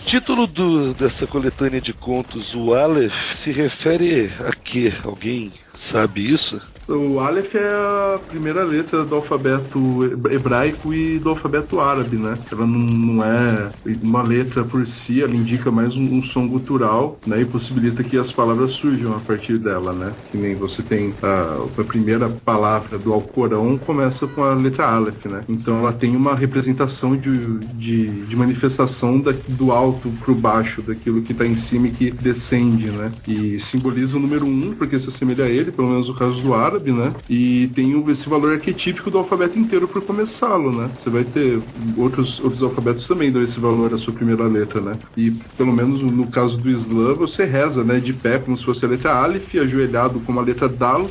título dessa coletânea de contos, o Aleph, se refere a quê? Alguém sabe isso? O Aleph é a primeira letra do alfabeto hebraico e do alfabeto árabe, né? Ela não é uma letra por si, ela indica mais um som gutural, né? E possibilita que as palavras surjam a partir dela, né? Que nem você tem a primeira palavra do Alcorão começa com a letra Aleph, né? Então ela tem uma representação de manifestação do alto pro baixo, daquilo que está em cima e que descende, né? E simboliza o número 1, porque se assemelha a ele, pelo menos no caso do árabe, né? E tem esse valor arquetípico do alfabeto inteiro por começá-lo, né? Você vai ter outros alfabetos também dão esse valor à sua primeira letra, né? E pelo menos no caso do Islã, você reza, né? De pé, como se fosse a letra Aleph, ajoelhado com a letra Dal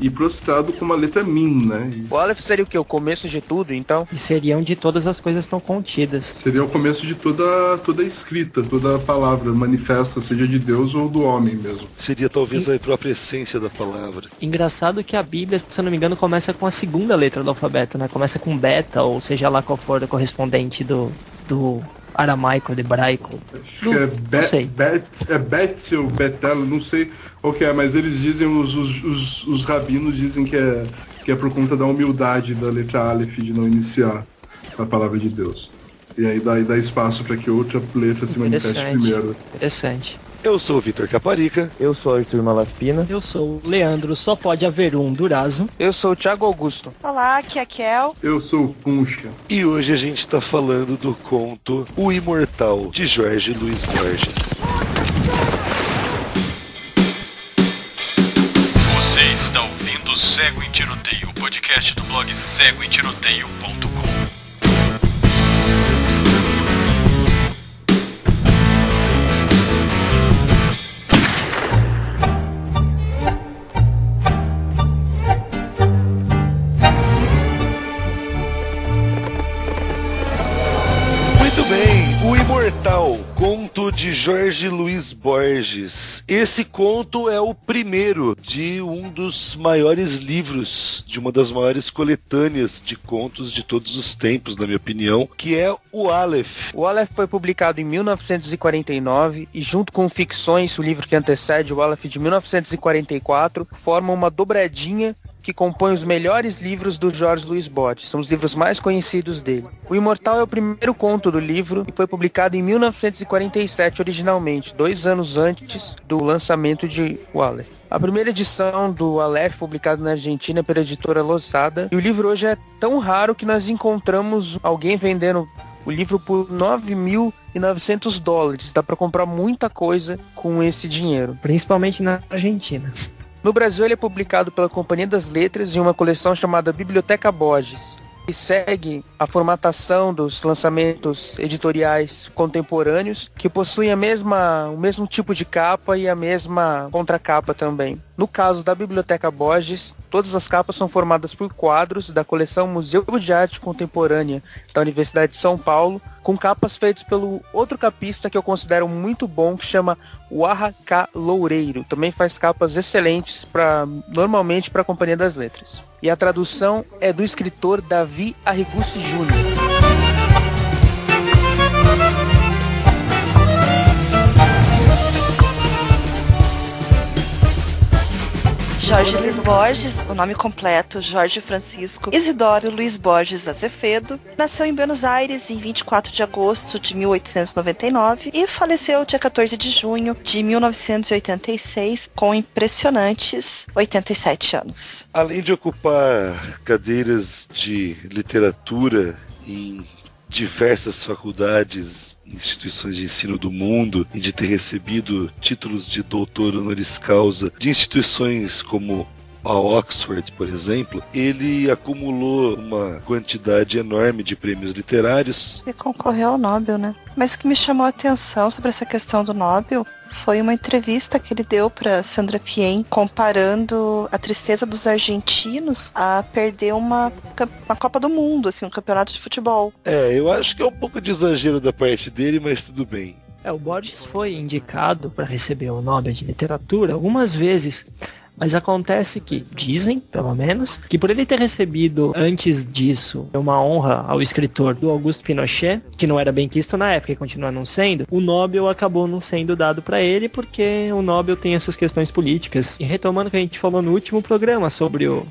e prostrado com uma letra Min, né? O Aleph seria o quê? O começo de tudo, então? E seria onde todas as coisas estão contidas. Seria o começo de toda a escrita, toda a palavra manifesta, seja de Deus ou do homem mesmo. Seria talvez a própria essência da palavra. Engraçado que a Bíblia, se eu não me engano, começa com a segunda letra do alfabeto, né? Começa com beta, ou seja lá qual for o correspondente do aramaico, do hebraico. Acho que é Bet ou Betel, não sei qual que é, mas eles dizem, os rabinos dizem que é por conta da humildade da letra Aleph de não iniciar a palavra de Deus. E aí dá espaço para que outra letra se manifeste primeiro. Interessante. Eu sou o Vitor Caparica. Eu sou o Arthur Malaspina. Eu sou o Leandro, só pode haver um Durazo. Eu sou o Thiago Augusto. Olá, aqui é a Kel. Eu sou o Puncha. E hoje a gente está falando do conto O Imortal, de Jorge Luiz Borges. Você está ouvindo Cego em Tiroteio, o podcast do blog cegoemtiroteio.com. O Imortal, conto de Jorge Luiz Borges. Esse conto é o primeiro de um dos maiores livros, de uma das maiores coletâneas de contos de todos os tempos, na minha opinião, que é o Aleph. O Aleph foi publicado em 1949 e junto com Ficções, o livro que antecede o Aleph de 1944, formam uma dobradinha que compõe os melhores livros do Jorge Luiz Borges. São os livros mais conhecidos dele. O Imortal é o primeiro conto do livro e foi publicado em 1947 originalmente, 2 anos antes do lançamento de o Aleph. A primeira edição do Aleph, publicada na Argentina pela editora Losada, e o livro hoje é tão raro que nós encontramos alguém vendendo o livro por $9.900. Dá para comprar muita coisa com esse dinheiro. Principalmente na Argentina. No Brasil ele é publicado pela Companhia das Letras em uma coleção chamada Biblioteca Borges, que segue a formatação dos lançamentos editoriais contemporâneos, que possuem o mesmo tipo de capa e a mesma contracapa também. No caso da Biblioteca Borges, todas as capas são formadas por quadros da coleção Museu de Arte Contemporânea da Universidade de São Paulo, com capas feitas pelo outro capista que eu considero muito bom, que chama Warra K. Loureiro. Também faz capas excelentes, normalmente para a Companhia das Letras. E a tradução é do escritor Davi Arrigussi Jr. Jorge Luiz Borges, o nome completo, Jorge Francisco Isidoro Luiz Borges Azevedo, nasceu em Buenos Aires em 24 de agosto de 1899 e faleceu dia 14 de junho de 1986 com impressionantes 87 anos. Além de ocupar cadeiras de literatura em diversas faculdades, instituições de ensino do mundo, e de ter recebido títulos de doutor honoris causa de instituições como a Oxford, por exemplo, ele acumulou uma quantidade enorme de prêmios literários. E concorreu ao Nobel, né? Mas o que me chamou a atenção sobre essa questão do Nobel foi uma entrevista que ele deu para Sandra Pien, comparando a tristeza dos argentinos a perder uma Copa do Mundo, assim, um campeonato de futebol. Eu acho que é um pouco de exagero da parte dele, mas tudo bem. O Borges foi indicado para receber o Nobel de Literatura algumas vezes, Mas acontece que, dizem, pelo menos, que por ele ter recebido antes disso uma honra ao escritor do Augusto Pinochet, que não era bem quisto na época e continua não sendo, o Nobel acabou não sendo dado para ele porque o Nobel tem essas questões políticas. E retomando o que a gente falou no último programa sobre o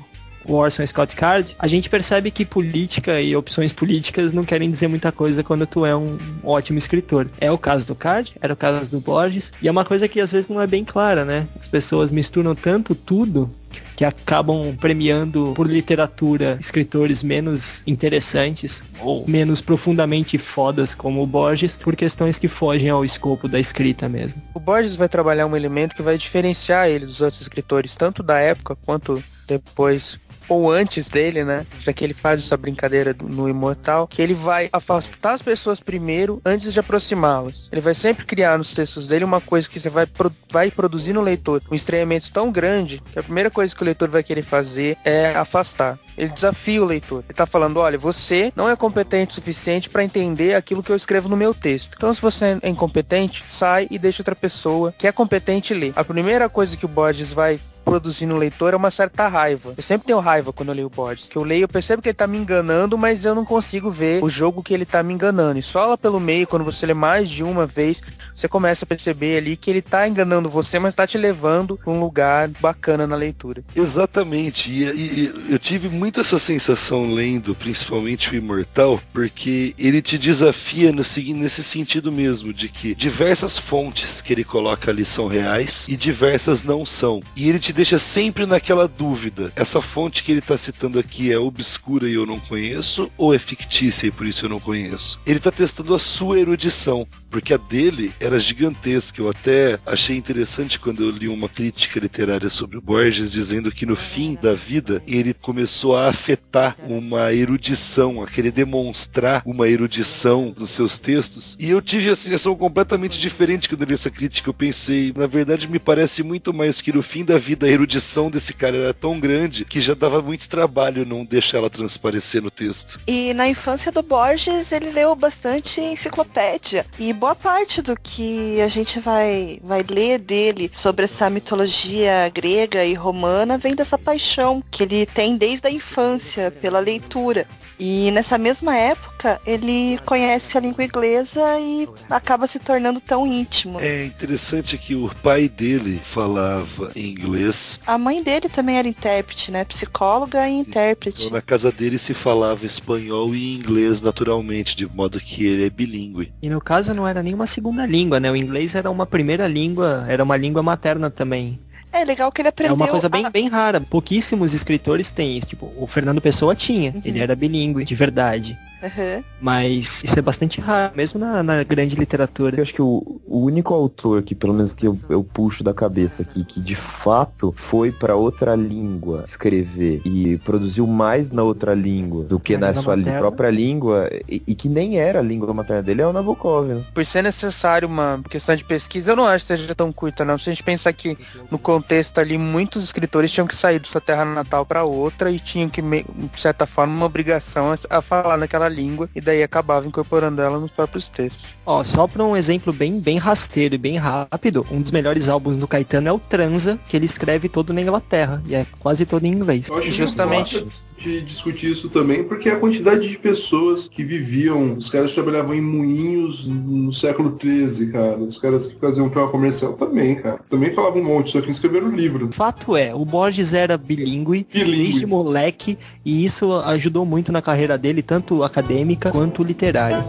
Orson Scott Card, a gente percebe que política e opções políticas não querem dizer muita coisa quando tu é um ótimo escritor. É o caso do Card, era o caso do Borges, e é uma coisa que às vezes não é bem clara, né? As pessoas misturam tanto tudo que acabam premiando por literatura escritores menos interessantes ou menos profundamente fodas como o Borges, por questões que fogem ao escopo da escrita mesmo. O Borges vai trabalhar um elemento que vai diferenciar ele dos outros escritores, tanto da época quanto depois ou antes dele, né? Já que ele faz essa brincadeira no Imortal, que ele vai afastar as pessoas primeiro antes de aproximá-las. Ele vai sempre criar nos textos dele uma coisa que você vai produzir no leitor um estranhamento tão grande que a primeira coisa que o leitor vai querer fazer é afastar. Ele desafia o leitor. Ele tá falando, olha, você não é competente o suficiente para entender aquilo que eu escrevo no meu texto. Então, se você é incompetente, sai e deixa outra pessoa que é competente ler. A primeira coisa que o Borges vai produzir no leitor é uma certa raiva. Eu sempre tenho raiva quando eu leio o Borges, que eu leio, eu percebo que ele tá me enganando, mas eu não consigo ver o jogo que ele tá me enganando. E só lá pelo meio, quando você lê mais de uma vez, você começa a perceber ali que ele tá enganando você, mas tá te levando pra um lugar bacana na leitura. Exatamente, e eu tive muito essa sensação lendo, principalmente o Imortal, porque ele te desafia nesse sentido mesmo, de que diversas fontes que ele coloca ali são reais e diversas não são. E ele te deixa sempre naquela dúvida, essa fonte que ele está citando aqui é obscura e eu não conheço, ou é fictícia e por isso eu não conheço? Ele está testando a sua erudição, porque a dele era gigantesca. Eu até achei interessante quando eu li uma crítica literária sobre o Borges, dizendo que no fim da vida ele começou a afetar uma erudição, a querer demonstrar uma erudição nos seus textos, e eu tive a sensação completamente diferente quando eu li essa crítica. Eu pensei, na verdade me parece muito mais que no fim da vida a erudição desse cara era tão grande que já dava muito trabalho não deixar ela transparecer no texto. E na infância do Borges ele leu bastante enciclopédia, e boa parte do que a gente vai ler dele sobre essa mitologia grega e romana vem dessa paixão que ele tem desde a infância pela leitura. E nessa mesma época ele conhece a língua inglesa e acaba se tornando tão íntimo. É interessante que o pai dele falava em inglês. A mãe dele também era intérprete, né? Psicóloga e intérprete. Então, na casa dele se falava espanhol e inglês naturalmente, de modo que ele é bilíngue. E no caso não era nenhuma segunda língua, né? O inglês era uma primeira língua, era uma língua materna também. É legal que ele aprendeu... É uma coisa bem rara. Pouquíssimos escritores têm isso. Tipo, o Fernando Pessoa tinha. Uhum. Ele era bilíngue, de verdade. Uhum. Mas isso é bastante raro, mesmo na grande literatura. Eu acho que o único autor que, pelo menos que eu puxo da cabeça aqui, que de fato foi pra outra língua escrever e produziu mais na outra língua do que na sua própria língua, e que nem era a língua materna dele, é o Nabokov, né? Por ser necessário uma questão de pesquisa, eu não acho que seja tão curta, não. Se a gente pensar que no contexto ali, muitos escritores tinham que sair de sua terra natal pra outra e tinham que, de certa forma, uma obrigação a falar naquela língua, e daí acabava incorporando ela nos próprios textos. Ó, só pra um exemplo bem rasteiro e bem rápido, um dos melhores álbuns do Caetano é o Transa, que ele escreve todo na Inglaterra, e é quase todo em inglês. Eu acho justamente de discutir isso também, porque a quantidade de pessoas que viviam, os caras trabalhavam em moinhos no século XIII, cara, os caras que faziam prova comercial também, cara, também falavam um monte, só que escreveram livro. Fato é, o Borges era bilíngue desde moleque, e isso ajudou muito na carreira dele, tanto acadêmica quanto literária.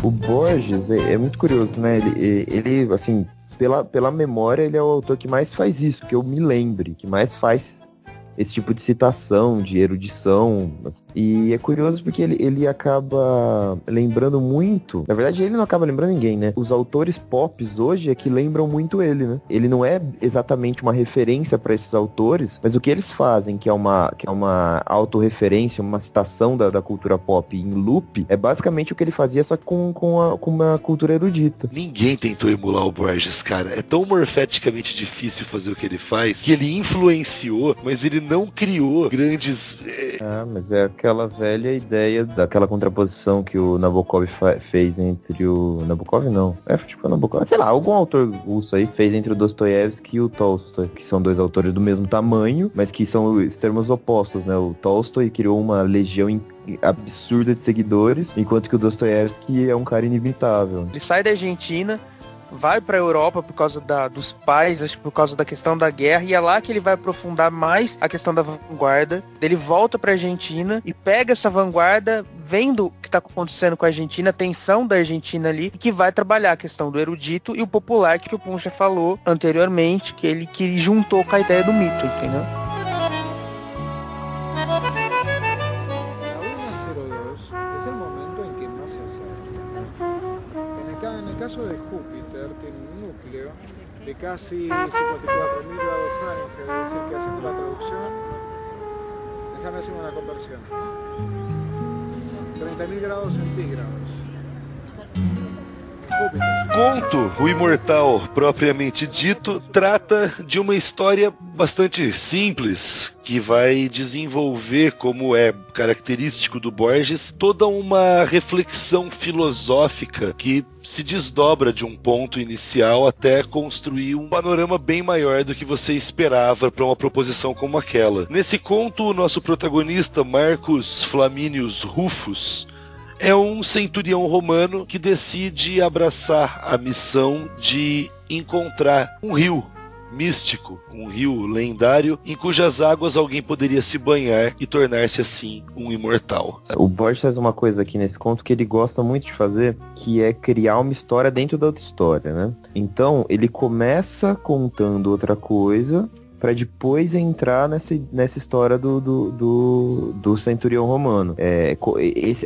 O Borges é muito curioso, né? Ele assim, pela memória, ele é o autor que mais faz isso, que eu me lembre, que mais faz esse tipo de citação, de erudição. E é curioso porque ele acaba lembrando muito... Na verdade, ele não acaba lembrando ninguém, né? Os autores pop hoje é que lembram muito ele, né? Ele não é exatamente uma referência para esses autores, mas o que eles fazem, que é uma autorreferência, uma citação da cultura pop em loop, é basicamente o que ele fazia, só que com uma cultura erudita. Ninguém tentou emular o Borges, cara. É tão morfeticamente difícil fazer o que ele faz, que ele influenciou, mas ele não criou grandes... mas é aquela velha ideia daquela contraposição que o Nabokov fez entre o... Nabokov não. Tipo o Nabokov. Sei lá, algum autor russo aí fez entre o Dostoiévski e o Tolstói, que são dois autores do mesmo tamanho, mas que são os termos opostos, né? O Tolstói criou uma legião absurda de seguidores, enquanto que o Dostoiévski é um cara inimitável. Ele sai da Argentina, vai pra Europa por causa dos pais, acho que por causa da questão da guerra, e é lá que ele vai aprofundar mais a questão da vanguarda. Ele volta pra Argentina e pega essa vanguarda, vendo o que tá acontecendo com a Argentina, a tensão da Argentina ali, e que vai trabalhar a questão do erudito e o popular, que o Puncha falou anteriormente, que juntou com a ideia do mito, entendeu? De casi 54.000 grados Fahrenheit, es decir, que haciendo la traducción, déjame hacer una conversión, 30.000 grados centígrados. Conto, o Imortal, propriamente dito, trata de uma história bastante simples, que vai desenvolver, como é característico do Borges, toda uma reflexão filosófica que se desdobra de um ponto inicial até construir um panorama bem maior do que você esperava para uma proposição como aquela. Nesse conto, o nosso protagonista, Marcus Flaminius Rufus, é um centurião romano que decide abraçar a missão de encontrar um rio místico, um rio lendário, em cujas águas alguém poderia se banhar e tornar-se assim um imortal. O Borges faz uma coisa aqui nesse conto que ele gosta muito de fazer, que é criar uma história dentro da outra história, né? Então, ele começa contando outra coisa, para depois entrar nessa história do centurião romano.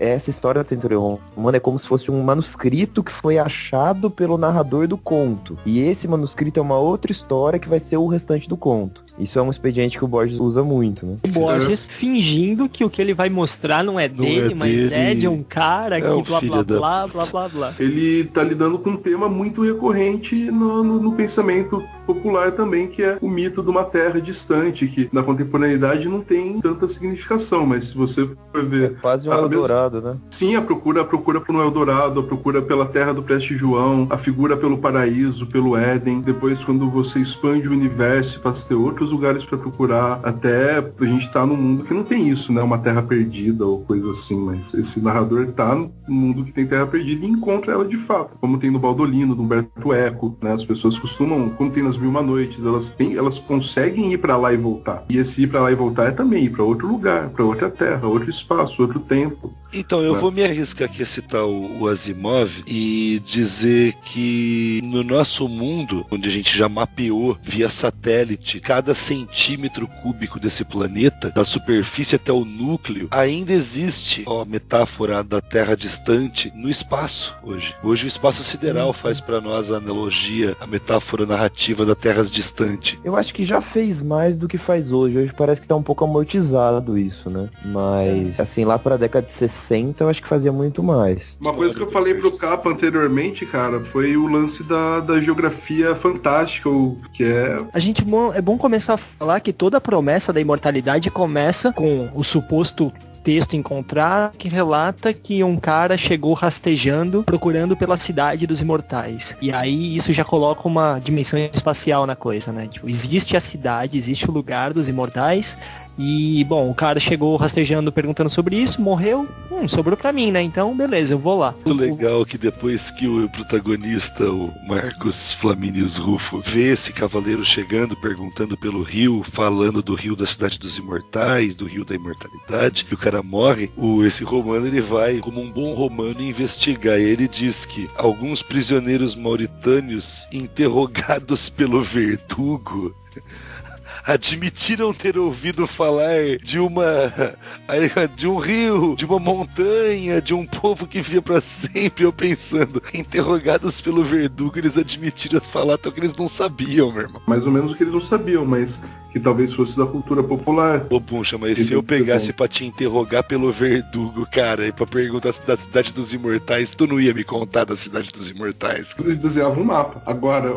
Essa história do centurião romano é como se fosse um manuscrito que foi achado pelo narrador do conto. E esse manuscrito é uma outra história que vai ser o restante do conto. Isso é um expediente que o Borges usa muito, né? O Borges fingindo que o que ele vai mostrar não é dele, mas é de um cara que blá blá blá, blá blá blá. Ele tá lidando com um tema muito recorrente no pensamento popular também, que é o mito de uma terra distante, que na contemporaneidade não tem tanta significação, mas se você for ver... É quase um Eldorado, né? Sim, a procura por um Eldorado, a procura pela terra do Preste João, a figura pelo paraíso, pelo Éden. Depois, quando você expande o universo e passa a ter outros lugares para procurar, até a gente tá num mundo que não tem isso, né? Uma terra perdida ou coisa assim, mas esse narrador tá num mundo que tem terra perdida e encontra ela de fato, como tem no Baldolino, no Humberto Eco, né? As pessoas costumam, quando tem nas Mil Uma Noites, elas conseguem ir para lá e voltar. E esse ir para lá e voltar é também ir para outro lugar, para outra terra, outro espaço, outro tempo. Então, eu vou me arriscar aqui a citar o Asimov e dizer que no nosso mundo, onde a gente já mapeou via satélite cada centímetro cúbico desse planeta, da superfície até o núcleo, ainda existe a metáfora da Terra distante no espaço hoje. Hoje o espaço sideral faz para nós a analogia, a metáfora narrativa da Terra distante. Eu acho que já fez mais do que faz hoje. Hoje parece que tá um pouco amortizado isso, né? Mas, assim, lá pra década de 60, eu acho que fazia muito mais. Uma coisa que eu falei pro Capa anteriormente, cara, foi o lance da geografia fantástica, que é... É bom começar a falar que toda a promessa da imortalidade começa com o suposto texto encontrado que relata que um cara chegou rastejando, procurando pela cidade dos imortais. E aí isso já coloca uma dimensão espacial na coisa, né? Tipo, existe a cidade, existe o lugar dos imortais. E, bom, o cara chegou rastejando, perguntando sobre isso, morreu, sobrou pra mim, né? Então, beleza, eu vou lá. Muito legal que depois que o protagonista, o Marcus Flaminius Rufo, vê esse cavaleiro chegando, perguntando pelo rio, falando do rio da cidade dos imortais, do rio da imortalidade, e o cara morre, esse romano, ele vai, como um bom romano, investigar. E ele diz que alguns prisioneiros mauritânios interrogados pelo verdugo admitiram ter ouvido falar de um rio, de uma montanha, de um povo que via pra sempre. Eu pensando, interrogados pelo verdugo, eles admitiram falar até o que eles não sabiam, meu irmão. Mais ou menos o que eles não sabiam, mas que talvez fosse da cultura popular. Ô, Puncha, mas se eu pegasse pra te interrogar pelo verdugo, cara, e pra perguntar da cidade dos imortais, tu não ia me contar da cidade dos imortais? Eles desenhavam um mapa. Agora,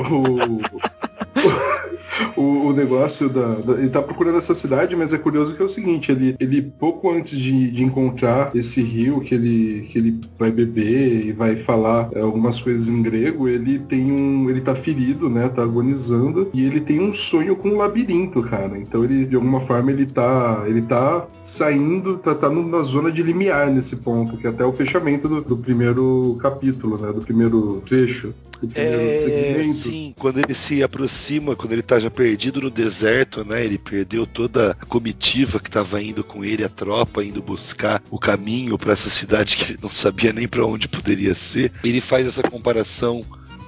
O negócio ele tá procurando essa cidade, mas é curioso que é o seguinte, ele pouco antes de encontrar esse rio que ele vai beber e vai falar algumas coisas em grego, ele tá ferido, né, tá agonizando, e ele tem um sonho com um labirinto, cara. Então ele, de alguma forma, ele tá saindo, tá na zona de limiar nesse ponto, que é até o fechamento do primeiro capítulo, né, do primeiro trecho. Sim, quando ele se aproxima, quando ele tá já perdido no deserto, né? Ele perdeu toda a comitiva que tava indo com ele, a tropa indo buscar o caminho para essa cidade que ele não sabia nem para onde poderia ser. Ele faz essa comparação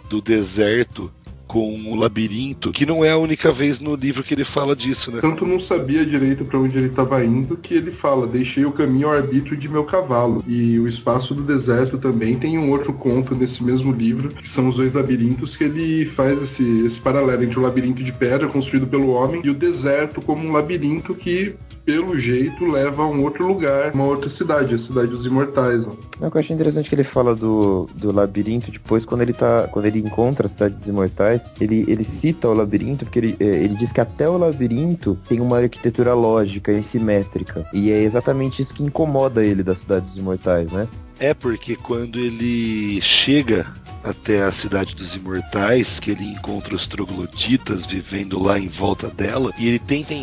do deserto com o labirinto, que não é a única vez no livro que ele fala disso, né? Tanto não sabia direito para onde ele estava indo, que ele fala, deixei o caminho ao arbítrio de meu cavalo. E o espaço do deserto também tem um outro conto nesse mesmo livro, que são os dois labirintos, que ele faz esse paralelo entre o labirinto de pedra construído pelo homem e o deserto como um labirinto que, pelo jeito, leva a um outro lugar, uma outra cidade, a cidade dos imortais. Né? O que eu achei interessante que ele fala do labirinto, depois quando ele encontra a cidade dos imortais, ele cita o labirinto, porque ele diz que até o labirinto tem uma arquitetura lógica e simétrica, e é exatamente isso que incomoda ele da cidade dos imortais, né? É porque quando ele chega até a cidade dos imortais, que ele encontra os trogloditas vivendo lá em volta dela, e ele tenta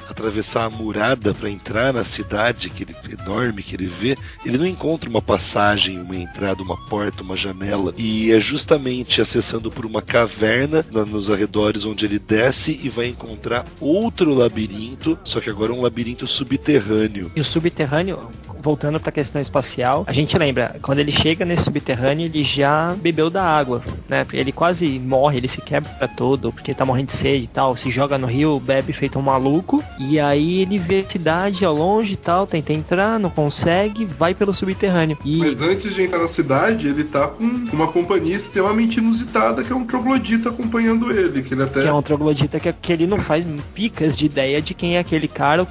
atravessar a murada para entrar na cidade enorme que ele vê, ele não encontra uma passagem, uma entrada, uma porta, uma janela, e é justamente acessando por uma caverna nos arredores onde ele desce e vai encontrar outro labirinto, só que agora um labirinto subterrâneo. E o subterrâneo, voltando para a questão espacial, a gente lembra, quando ele chega nesse subterrâneo, ele já bebeu da água, né? Ele quase morre, ele se quebra todo, porque tá morrendo de sede e tal, se joga no rio, bebe feito um maluco, e aí ele vê a cidade ao longe e tal, tenta entrar, não consegue, vai pelo subterrâneo. Mas antes de entrar na cidade, ele tá com uma companhia extremamente inusitada, que é um troglodita acompanhando ele, que ele até... Que é um troglodita que ele não faz picas de ideia de quem é aquele cara,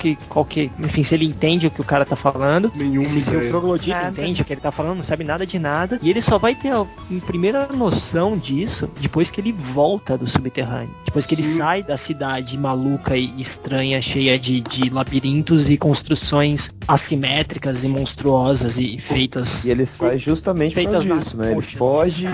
enfim, se ele entende o que o cara tá falando. Se o troglodita entende o que ele tá falando, não sabe nada de nada. E ele só vai ter a primeira noção disso depois que ele volta do subterrâneo. Depois que ele sai da cidade maluca e estranha, cheia de labirintos e construções assimétricas e monstruosas e feitas... E ele sai justamente por isso, né?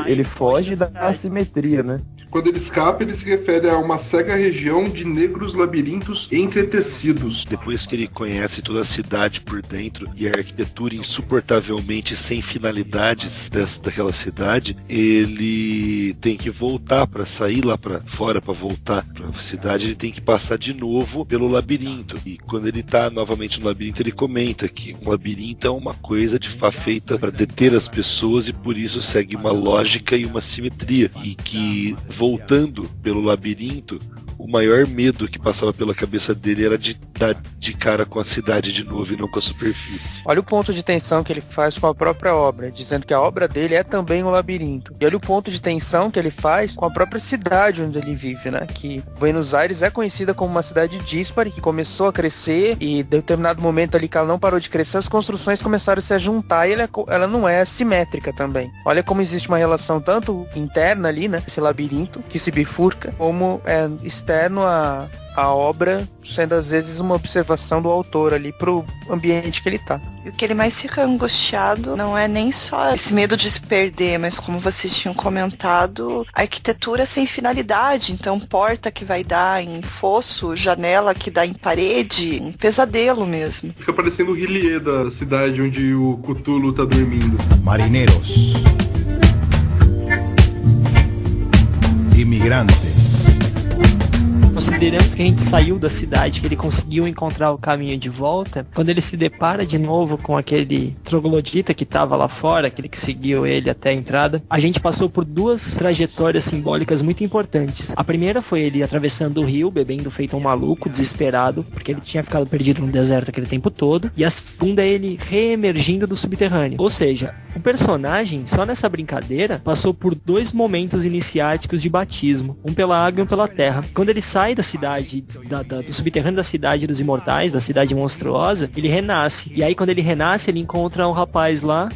Ele foge da assimetria, né? Quando ele escapa, ele se refere a uma cega região de negros labirintos entretecidos. Depois que ele conhece toda a cidade por dentro e a arquitetura insuportavelmente sem finalidades daquela cidade, ele tem que voltar para sair lá para fora, para voltar para a cidade, ele tem que passar de novo pelo labirinto. E quando ele tá novamente no labirinto, ele comenta que um labirinto é uma coisa de fato feita para deter as pessoas e por isso segue uma lógica e uma simetria. E que voltando pelo labirinto, o maior medo que passava pela cabeça dele era de dar de cara com a cidade de novo e não com a superfície. Olha o ponto de tensão que ele faz com a própria obra, dizendo que a obra dele é também um labirinto. E olha o ponto de tensão que ele faz com a própria cidade onde ele vive, né? Que Buenos Aires é conhecida como uma cidade díspare, que começou a crescer e em determinado momento ali que ela não parou de crescer, as construções começaram a se juntar e ela não é simétrica também. Olha como existe uma relação tanto interna ali, né? Esse labirinto que se bifurca, como externo a obra, sendo às vezes uma observação do autor ali pro ambiente que ele tá. E o que ele mais fica angustiado não é nem só esse medo de se perder, mas como vocês tinham comentado, arquitetura sem finalidade. Então, porta que vai dar em fosso, janela que dá em parede, um pesadelo mesmo. Fica parecendo o Hillier da cidade onde o Cthulhu tá dormindo. Marineiros, imigrantes. Consideramos que a gente saiu da cidade, que ele conseguiu encontrar o caminho de volta, quando ele se depara de novo com aquele troglodita que estava lá fora, aquele que seguiu ele até a entrada, a gente passou por duas trajetórias simbólicas muito importantes. A primeira foi ele atravessando o rio, bebendo feito um maluco, desesperado, porque ele tinha ficado perdido no deserto aquele tempo todo, e a segunda é ele reemergindo do subterrâneo. Ou seja, o personagem, só nessa brincadeira, passou por dois momentos iniciáticos de batismo, um pela água e um pela terra. Quando ele sai da cidade, do subterrâneo da cidade dos imortais, da cidade monstruosa, ele renasce. E aí quando ele renasce, ele encontra um rapaz lá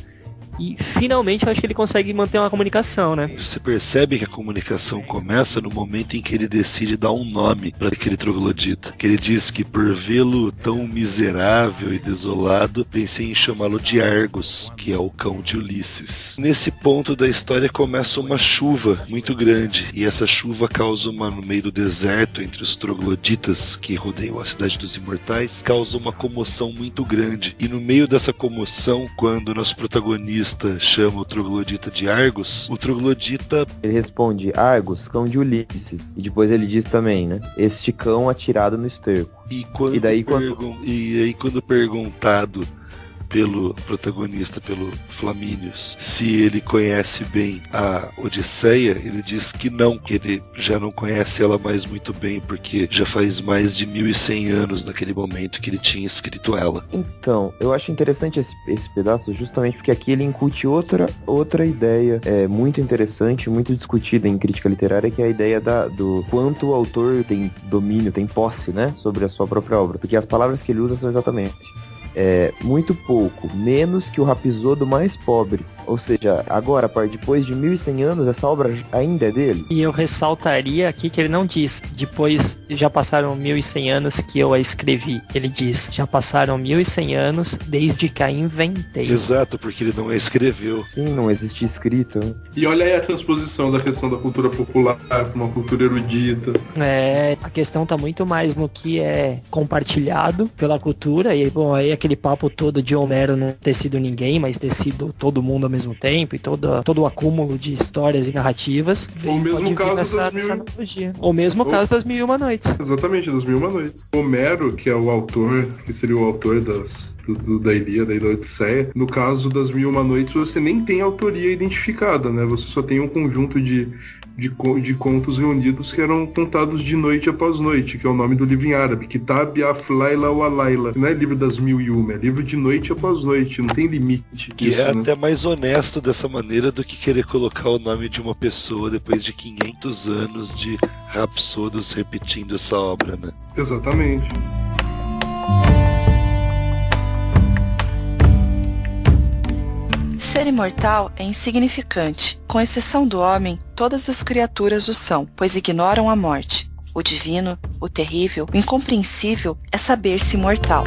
E finalmente eu acho que ele consegue manter uma comunicação, né? Você percebe que a comunicação começa no momento em que ele decide dar um nome para aquele troglodita. Que ele diz que por vê-lo tão miserável e desolado, pensei em chamá-lo de Argos, que é o cão de Ulisses. Nesse ponto da história começa uma chuva muito grande, e essa chuva causa no meio do deserto, entre os trogloditas que rodeiam a cidade dos imortais, causa uma comoção muito grande. E no meio dessa comoção, quando o nosso protagonista chama o troglodita de Argos, o troglodita... Ele responde, Argos, cão de Ulisses. E depois ele diz também, né? Este cão atirado no esterco. E aí quando perguntado pelo protagonista, pelo Flamínios, se ele conhece bem a Odisseia, ele diz que não, que ele já não conhece ela mais muito bem, porque já faz mais de 1100 anos naquele momento que ele tinha escrito ela. Então, eu acho interessante esse pedaço justamente porque aqui ele incute outra ideia muito interessante, muito discutida em crítica literária, que é a ideia do quanto o autor tem domínio, tem posse, né, sobre a sua própria obra. Porque as palavras que ele usa são exatamente muito pouco, menos que o Rapsodo mais pobre. Ou seja, agora, depois de 1100 anos, essa obra ainda é dele? E eu ressaltaria aqui que ele não diz, depois já passaram 1100 anos que eu a escrevi. Ele diz, já passaram 1100 anos desde que a inventei. Exato, porque ele não a escreveu. Sim, não existe escrita, né? E olha aí a transposição da questão da cultura popular para uma cultura erudita. A questão tá muito mais no que é compartilhado pela cultura. E, bom, aí aquele papo todo de Homero não ter sido ninguém, mas ter sido todo mundo ao mesmo tempo, e todo o acúmulo de histórias e narrativas. O mesmo caso caso das Mil e Uma Noites. Exatamente, das Mil e Uma Noites. Homero, que é o autor, que seria o autor da Ilíada e da Odisseia, no caso das Mil e Uma Noites, você nem tem autoria identificada, né? Você só tem um conjunto de contos reunidos que eram contados de noite após noite, que é o nome do livro em árabe, Kitab Aflaila wa Laila. Não é livro das Mil e Uma, é livro de noite após noite, não tem limite. Que é até mais honesto dessa maneira do que querer colocar o nome de uma pessoa depois de 500 anos de Rapsodos repetindo essa obra, né? Exatamente. Ser imortal é insignificante. Com exceção do homem, todas as criaturas o são, pois ignoram a morte. O divino, o terrível, o incompreensível é saber-se imortal.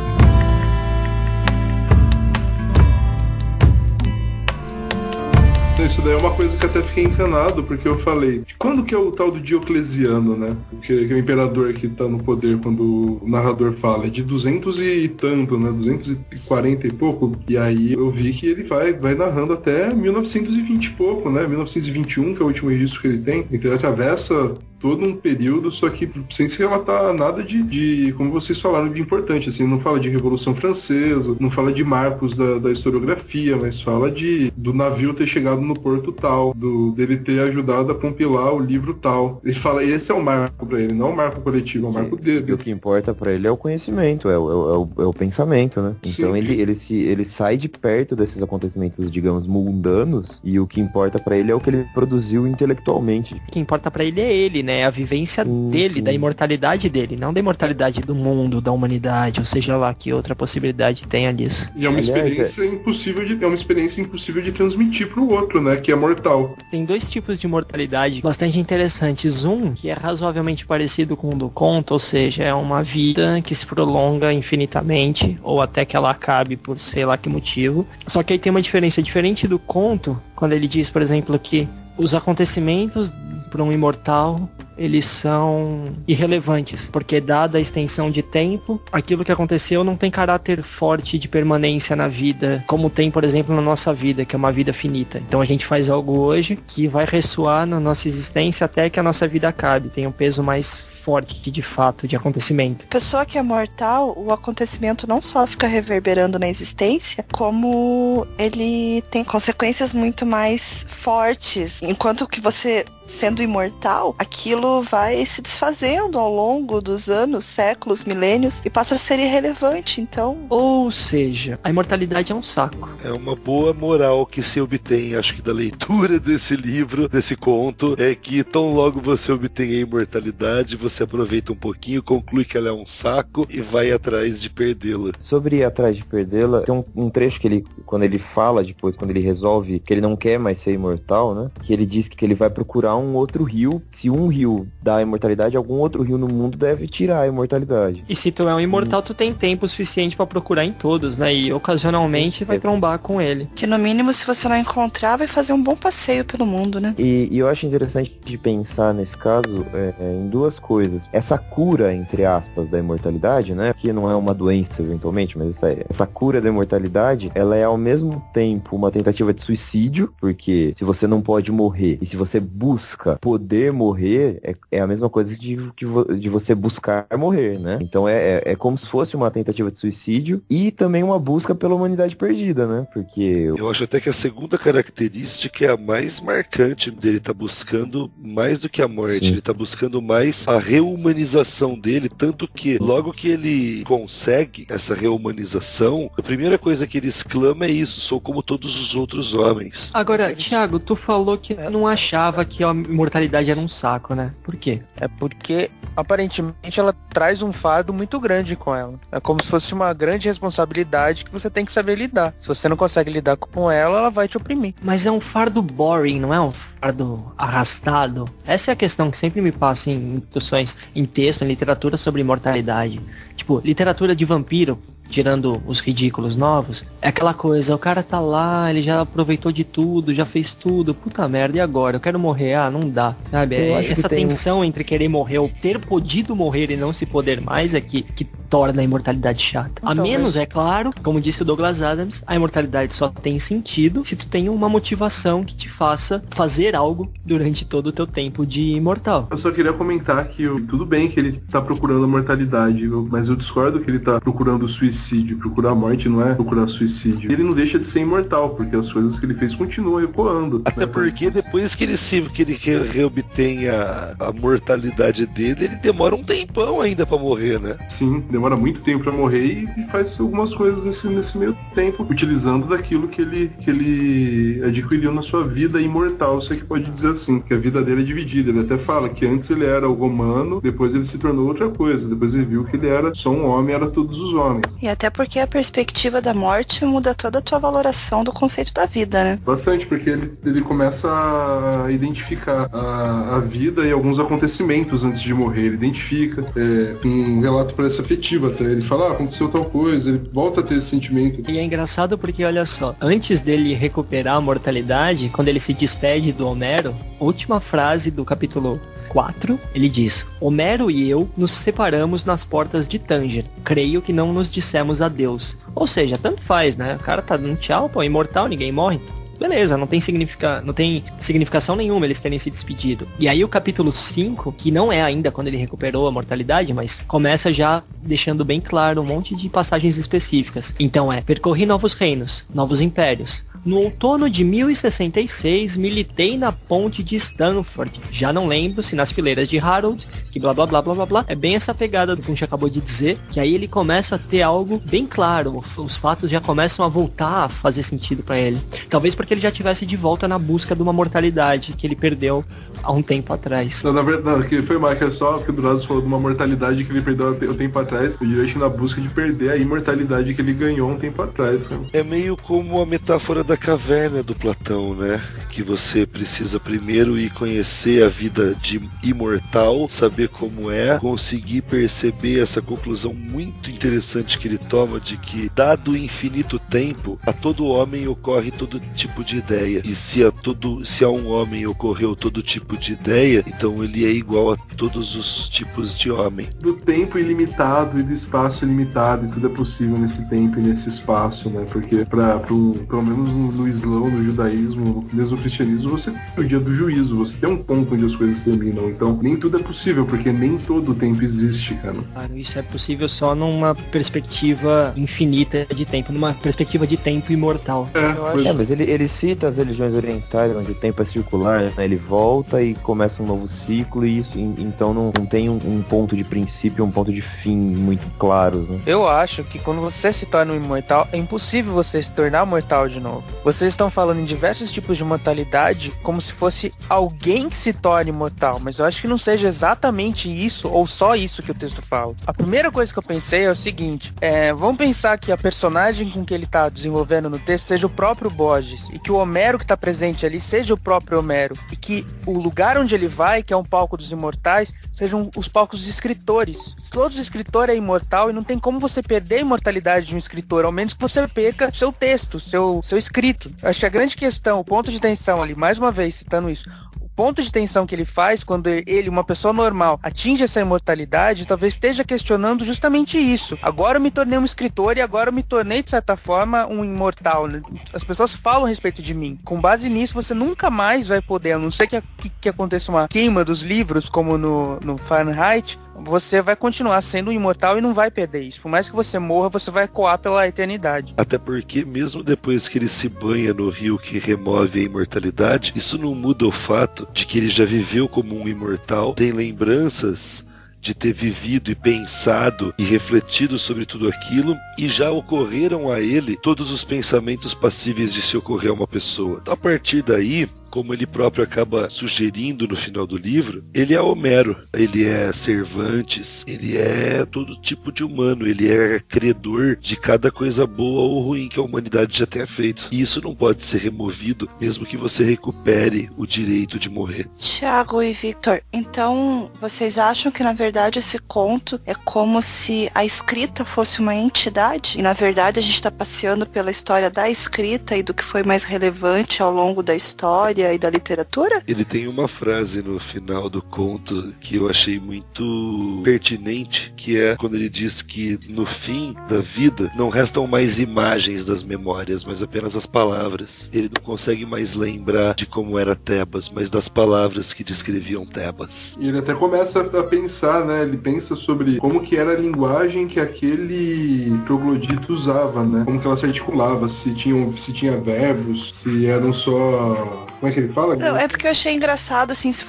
Isso daí é uma coisa que até fiquei encanado, porque eu falei, quando que é o tal do Diocleciano, né? Que é o imperador que tá no poder quando o narrador fala, é de 200 e tanto, né? 240 e pouco. E aí eu vi que ele vai narrando até 1920 e pouco, né? 1921, que é o último registro que ele tem. Então ele atravessa todo um período, só que sem se relatar nada de como vocês falaram, de importante, assim, não fala de Revolução Francesa, não fala de marcos da historiografia, mas fala do navio ter chegado no porto tal, dele ter ajudado a compilar o livro tal. Ele fala, esse é o marco pra ele, não é o marco coletivo, é o marco dele. E o que importa pra ele é o conhecimento, é o pensamento, né? Então sim, ele sai de perto desses acontecimentos, digamos, mundanos, e o que importa pra ele é o que ele produziu intelectualmente. O que importa pra ele é ele, né? A vivência dele, da imortalidade dele, não da imortalidade do mundo, da humanidade, ou seja lá que outra possibilidade tenha disso. E é uma experiência impossível de transmitir pro outro, né? Que é mortal. Tem dois tipos de mortalidade bastante interessantes. Um que é razoavelmente parecido com o do conto, ou seja, é uma vida que se prolonga infinitamente, ou até que ela acabe por sei lá que motivo. Só que aí tem uma diferença diferente do conto, quando ele diz, por exemplo, que os acontecimentos para um imortal, eles são irrelevantes, porque dada a extensão de tempo, aquilo que aconteceu não tem caráter forte de permanência na vida, como tem, por exemplo, na nossa vida, que é uma vida finita. Então a gente faz algo hoje que vai ressoar na nossa existência até que a nossa vida acabe, tem um peso mais forte de fato, de acontecimento. Pessoa que é mortal, o acontecimento não só fica reverberando na existência, como ele tem consequências muito mais fortes. Enquanto que você sendo imortal, aquilo vai se desfazendo ao longo dos anos, séculos, milênios, e passa a ser irrelevante, então... Ou seja, a imortalidade é um saco. É uma boa moral que se obtém, acho que da leitura desse livro, desse conto, é que tão logo você obtém a imortalidade, você aproveita um pouquinho, conclui que ela é um saco e vai atrás de perdê-la. Sobre ir atrás de perdê-la, tem um trecho que ele, quando ele fala depois, quando ele resolve que ele não quer mais ser imortal, né? Que ele diz que ele vai procurar um outro rio. Se um rio dá a imortalidade, algum outro rio no mundo deve tirar a imortalidade. E se tu é um imortal, tu tem tempo suficiente pra procurar em todos, né? E ocasionalmente vai trombar com ele. Que no mínimo, se você não encontrar, vai fazer um bom passeio pelo mundo, né? E eu acho interessante de pensar nesse caso em duas coisas. Essa cura, entre aspas, da imortalidade, né? Que não é uma doença eventualmente, mas essa cura da imortalidade, ela é ao mesmo tempo uma tentativa de suicídio, porque se você não pode morrer e se você busca poder morrer, é a mesma coisa de você buscar morrer, né? Então é como se fosse uma tentativa de suicídio e também uma busca pela humanidade perdida, né? Porque... Eu acho até que a segunda característica é a mais marcante dele, tá buscando mais do que a morte, ele tá buscando mais a reumanização dele, tanto que logo que ele consegue essa reumanização, a primeira coisa que ele exclama é isso: sou como todos os outros homens. Agora, Thiago, tu falou que não achava que a imortalidade era um saco, né? Por quê? É porque, aparentemente, ela traz um fardo muito grande com ela. É como se fosse uma grande responsabilidade que você tem que saber lidar. Se você não consegue lidar com ela, ela vai te oprimir. Mas é um fardo boring, não é um fardo arrastado? Essa é a questão que sempre me passa em discussões, em texto, em literatura sobre imortalidade. Tipo, literatura de vampiro, tirando os ridículos novos, é aquela coisa, o cara tá lá, ele já aproveitou de tudo, já fez tudo, puta merda, e agora? Eu quero morrer, não dá, sabe? Essa tensão entre querer morrer ou ter podido morrer e não se poder mais é que torna a imortalidade chata. Então, a menos, é claro, como disse o Douglas Adams, a imortalidade só tem sentido se tu tem uma motivação que te faça fazer algo durante todo o teu tempo de imortal. Eu só queria comentar que tudo bem que ele tá procurando a mortalidade, mas eu discordo que ele tá procurando o suicídio. Procurar a morte não é procurar suicídio. Ele não deixa de ser imortal, porque as coisas que ele fez continuam ecoando. Até porque depois que ele reobtém a mortalidade dele, ele demora um tempão ainda pra morrer, né? Sim, demora muito tempo pra morrer e faz algumas coisas nesse meio tempo, utilizando daquilo que ele adquiriu na sua vida imortal. Você que pode dizer assim, que a vida dele é dividida. Ele até fala que antes ele era o romano, depois ele se tornou outra coisa. Depois ele viu que ele era só um homem, era todos os homens. E até porque a perspectiva da morte muda toda a tua valoração do conceito da vida, né? Bastante, porque ele começa a identificar a vida e alguns acontecimentos antes de morrer. Ele identifica, um relato parece afetivo até. Ele fala, aconteceu tal coisa, ele volta a ter esse sentimento. E é engraçado porque, olha só, antes dele recuperar a mortalidade, quando ele se despede do Homero, última frase do capítulo 4, ele diz: Homero e eu nos separamos nas portas de Tanger. Creio que não nos dissemos adeus. Ou seja, tanto faz, né? O cara tá dando tchau, pô, imortal, ninguém morre. Beleza, não tem significação nenhuma eles terem se despedido. E aí o capítulo 5, que não é ainda quando ele recuperou a mortalidade, mas começa já deixando bem claro um monte de passagens específicas. Então percorri novos reinos, novos impérios. No outono de 1066, militei na ponte de Stanford. Já não lembro se nas fileiras de Harold, que blá blá blá blá blá blá. É bem essa pegada do que a gente acabou de dizer, que aí ele começa a ter algo bem claro. Os fatos já começam a voltar a fazer sentido pra ele. Talvez porque ele já estivesse de volta na busca de uma mortalidade que ele perdeu há um tempo atrás. Não, na verdade, que foi mais que é só porque o Durazo falou de uma mortalidade que ele perdeu há um tempo atrás. Eu diria que na busca de perder a imortalidade que ele ganhou um tempo atrás. Cara. É meio como a metáfora da caverna do Platão, né? Que você precisa primeiro ir conhecer a vida de imortal, saber como é, conseguir perceber essa conclusão muito interessante que ele toma de que, dado o infinito tempo, a todo homem ocorre todo tipo de ideia. E se a um homem ocorreu todo tipo de ideia, então ele é igual a todos os tipos de homem. Do tempo ilimitado e do espaço ilimitado, e tudo é possível nesse tempo e nesse espaço, né? Porque pelo menos no Islã, no judaísmo, mesmo no cristianismo, você tem o dia do juízo, você tem um ponto onde as coisas terminam. Então, nem tudo é possível, porque nem todo o tempo existe, cara. Claro, isso é possível só numa perspectiva infinita de tempo, numa perspectiva de tempo imortal. Mas ele cita as religiões orientais, onde o tempo é circular, né? Ele volta e começa um novo ciclo, e isso, então não tem um ponto de princípio, um ponto de fim muito claros, né? Eu acho que quando você se torna um imortal, é impossível você se tornar mortal de novo. Vocês estão falando em diversos tipos de mortalidade como se fosse alguém que se torne mortal, mas eu acho que não seja exatamente isso, ou só isso que o texto fala. A primeira coisa que eu pensei é o seguinte, vamos pensar que a personagem com que ele está desenvolvendo no texto seja o próprio Borges, e que o Homero que está presente ali seja o próprio Homero, e que o lugar onde ele vai, que é um palco dos imortais, sejam os palcos dos escritores. Todo escritor é imortal e não tem como você perder a imortalidade de um escritor, ao menos que você perca seu texto, seu escrito. Acho que a grande questão, o ponto de tensão ali, mais uma vez citando isso, o ponto de tensão que ele faz quando ele, uma pessoa normal, atinge essa imortalidade, talvez esteja questionando justamente isso. Agora eu me tornei um escritor e agora eu me tornei, de certa forma, um imortal, né? As pessoas falam a respeito de mim. Com base nisso, você nunca mais vai poder, a não ser que aconteça uma queima dos livros, como no Fahrenheit, você vai continuar sendo um imortal e não vai perder isso. Por mais que você morra, você vai ecoar pela eternidade. Até porque, mesmo depois que ele se banha no rio que remove a imortalidade, isso não muda o fato de que ele já viveu como um imortal, tem lembranças de ter vivido e pensado e refletido sobre tudo aquilo, e já ocorreram a ele todos os pensamentos passíveis de se ocorrer a uma pessoa. A partir daí, como ele próprio acaba sugerindo no final do livro, ele é Homero, ele é Cervantes, ele é todo tipo de humano, ele é credor de cada coisa boa ou ruim que a humanidade já tenha feito. E isso não pode ser removido, mesmo que você recupere o direito de morrer. Tiago e Victor, então vocês acham que na verdade esse conto é como se a escrita fosse uma entidade? E na verdade a gente está passeando pela história da escrita e do que foi mais relevante ao longo da história e da literatura? Ele tem uma frase no final do conto que eu achei muito pertinente, que é quando ele diz que no fim da vida não restam mais imagens das memórias, mas apenas as palavras. Ele não consegue mais lembrar de como era Tebas, mas das palavras que descreviam Tebas. E ele até começa a pensar, né? Ele pensa sobre como que era a linguagem que aquele troglodita usava, né? Como que ela se articulava, se tinha verbos, se eram só... Como é que ele fala? Não, é porque eu achei engraçado, assim, se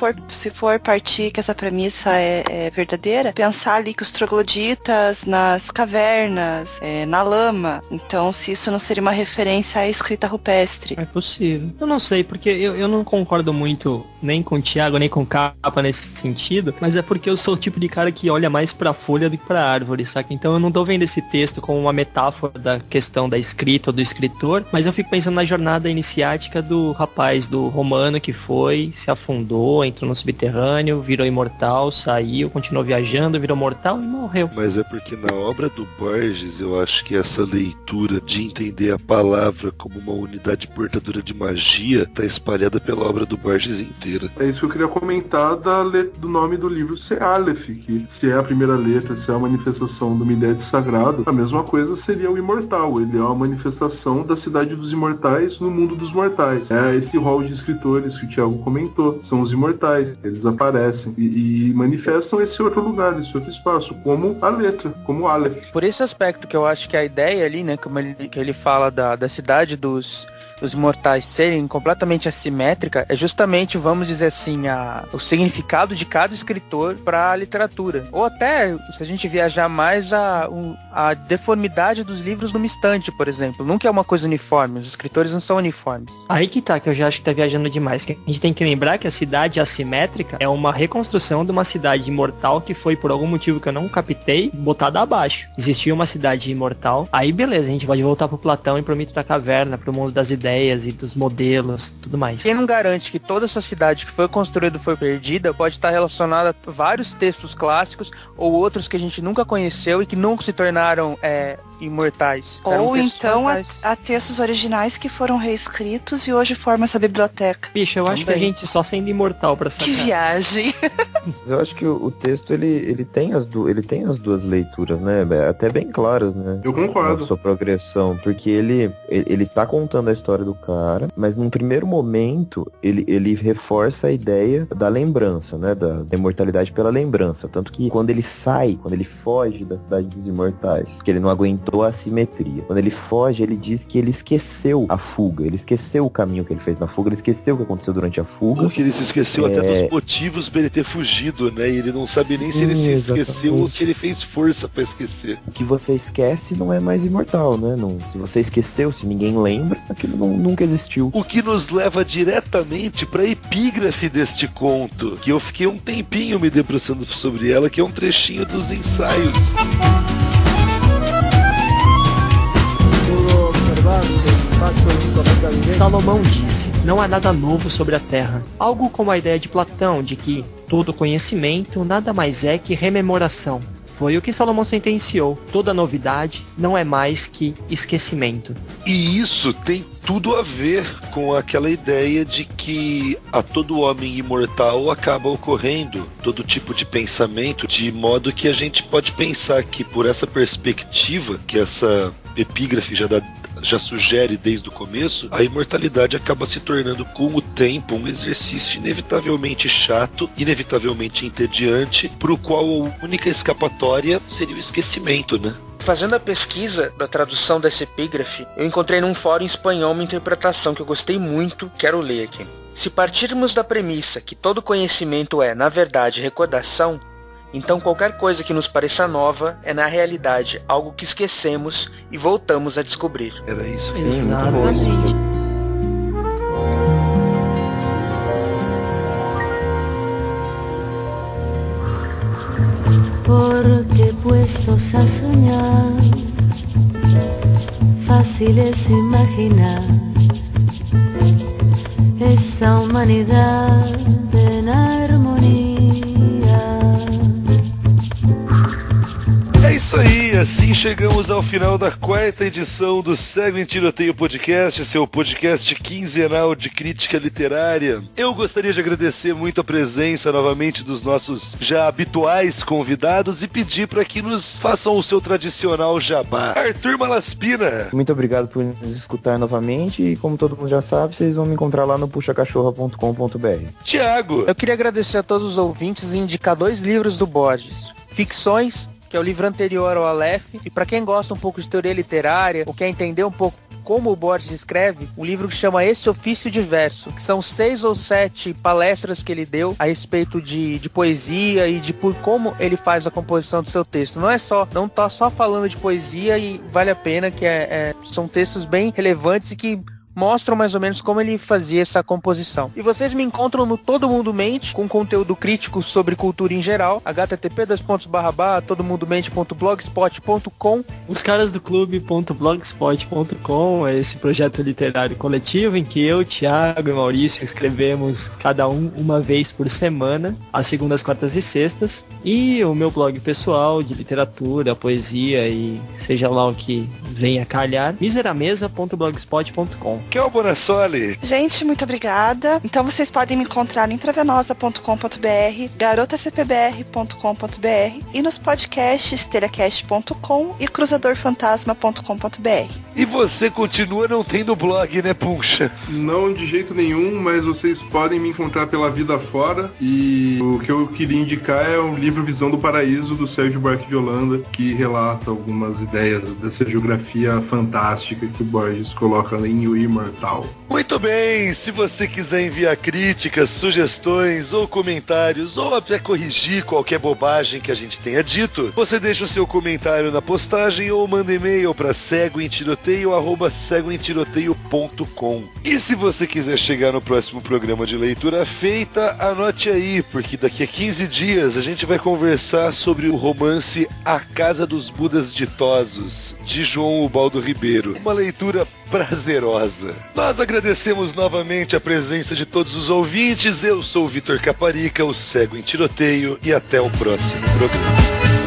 for partir que essa premissa é verdadeira, pensar ali que os trogloditas nas cavernas, na lama, então se isso não seria uma referência à escrita rupestre. É possível. Eu não sei, porque eu não concordo muito nem com o Thiago, nem com o Capa nesse sentido, mas é porque eu sou o tipo de cara que olha mais pra folha do que pra árvore, saca? Então eu não tô vendo esse texto como uma metáfora da questão da escrita ou do escritor, mas eu fico pensando na jornada iniciática do rapaz, do romano que foi, se afundou, entrou no subterrâneo, virou imortal, saiu, continuou viajando, virou mortal e morreu. Mas é porque na obra do Borges, eu acho que essa leitura de entender a palavra como uma unidade portadora de magia está espalhada pela obra do Borges inteira. É isso que eu queria comentar do nome do livro ser Aleph, que se é a primeira letra, se é a manifestação de uma ideia de sagrado, a mesma coisa seria o imortal. Ele é uma manifestação da cidade dos imortais no mundo dos mortais. É esse rol de escritores que o Thiago comentou, são os imortais, eles aparecem e manifestam esse outro lugar, esse outro espaço, como a letra, como Aleph. Por esse aspecto que eu acho que a ideia ali, né, como que ele fala da cidade dos imortais serem completamente assimétrica, é justamente, vamos dizer assim, o significado de cada escritor para a literatura. Ou até, se a gente viajar mais, a deformidade dos livros numa estante, por exemplo. Nunca é uma coisa uniforme, os escritores não são uniformes. Aí que tá, que eu já acho que tá viajando demais. Que a gente tem que lembrar que a cidade assimétrica é uma reconstrução de uma cidade imortal que foi, por algum motivo que eu não captei, botada abaixo. Existia uma cidade imortal, aí beleza, a gente pode voltar pro Platão e pro mito da caverna, pro mundo das ideias e dos modelos, tudo mais. Quem não garante que toda essa cidade que foi construída foi perdida, pode estar relacionada a vários textos clássicos ou outros que a gente nunca conheceu e que nunca se tornaram imortais. Ou então a textos originais que foram reescritos e hoje formam essa biblioteca. Bicho, eu acho que a gente só sendo imortal pra sacar. Que viagem! Eu acho que o texto, ele tem as duas leituras, né? Até bem claras, né? Eu concordo. Na sua progressão, porque ele tá contando a história do cara, mas num primeiro momento, ele reforça a ideia da lembrança, né? Da imortalidade pela lembrança. Tanto que quando ele foge da cidade dos imortais, porque ele não aguentou a assimetria. Quando ele foge, ele diz que ele esqueceu a fuga, ele esqueceu o caminho que ele fez na fuga, ele esqueceu o que aconteceu durante a fuga. Porque ele se esqueceu até dos motivos pra ele ter fugido, né? E ele não sabe nem se ele se esqueceu ou se ele fez força pra esquecer. O que você esquece não é mais imortal, né? Não, se você esqueceu, se ninguém lembra, aquilo nunca existiu. O que nos leva diretamente pra epígrafe deste conto, que eu fiquei um tempinho me debruçando sobre ela, que é um trechinho dos ensaios. Salomão disse: não há nada novo sobre a Terra. Algo como a ideia de Platão de que todo conhecimento nada mais é que rememoração. Foi o que Salomão sentenciou. Toda novidade não é mais que esquecimento. E isso tem tudo a ver com aquela ideia de que a todo homem imortal acaba ocorrendo todo tipo de pensamento, de modo que a gente pode pensar que por essa perspectiva, que essa epígrafe já sugere desde o começo, a imortalidade acaba se tornando com o tempo um exercício inevitavelmente chato, inevitavelmente entediante, pro qual a única escapatória seria o esquecimento, né? Fazendo a pesquisa da tradução dessa epígrafe, eu encontrei num fórum em espanhol uma interpretação que eu gostei muito, quero ler aqui. Se partirmos da premissa que todo conhecimento é, na verdade, recordação, então qualquer coisa que nos pareça nova é, na realidade, algo que esquecemos e voltamos a descobrir. Era isso. Exatamente. Porque puestos a soñar, fácil es imaginar esta humanidad en armonía. É isso aí, assim chegamos ao final da 4ª edição do Cego em Tiroteio Podcast, seu podcast quinzenal de crítica literária. Eu gostaria de agradecer muito a presença novamente dos nossos já habituais convidados e pedir para que nos façam o seu tradicional jabá. Arthur Malaspina. Muito obrigado por nos escutar novamente e como todo mundo já sabe, vocês vão me encontrar lá no puxacachorra.com.br. Tiago. Eu queria agradecer a todos os ouvintes e indicar 2 livros do Borges. Ficções, que é o livro anterior ao Aleph, e para quem gosta um pouco de teoria literária, ou quer entender um pouco como o Borges escreve, um livro que chama Esse Ofício Diverso, que são 6 ou 7 palestras que ele deu a respeito de poesia e de por como ele faz a composição do seu texto. Não tá só falando de poesia, e vale a pena, que são textos bem relevantes e que mostram mais ou menos como ele fazia essa composição. E vocês me encontram no Todo Mundo Mente, com conteúdo crítico sobre cultura em geral, http://todomundomente.blogspot.com. Os caras do clube.blogspot.com é esse projeto literário coletivo em que eu, Thiago e Maurício escrevemos cada uma vez por semana, às segundas, quartas e sextas. E o meu blog pessoal de literatura, poesia e seja lá o que venha a calhar, miseramesa.blogspot.com. Que é o Bonassoli. Gente, muito obrigada. Então vocês podem me encontrar no intravenosa.com.br, garotacpbr.com.br e nos podcasts telecast.com e cruzadorfantasma.com.br. E você continua não tendo blog, né, Puncha? Não de jeito nenhum, mas vocês podem me encontrar pela vida fora. E o que eu queria indicar é o livro Visão do Paraíso, do Sérgio Buarque de Holanda, que relata algumas ideias dessa geografia fantástica que o Borges coloca em O Imortal. Muito bem, se você quiser enviar críticas, sugestões ou comentários, ou até corrigir qualquer bobagem que a gente tenha dito, você deixa o seu comentário na postagem ou manda e-mail para cegoemtiroteio@cegoemtiroteio.com. E se você quiser chegar no próximo programa de leitura feita, anote aí, porque daqui a 15 dias a gente vai conversar sobre o romance A Casa dos Budas Ditosos, de João Ubaldo Ribeiro. Uma leitura prazerosa. Nós agradecemos novamente a presença de todos os ouvintes. Eu sou o Vitor Caparica, o Cego em Tiroteio, e até o próximo programa.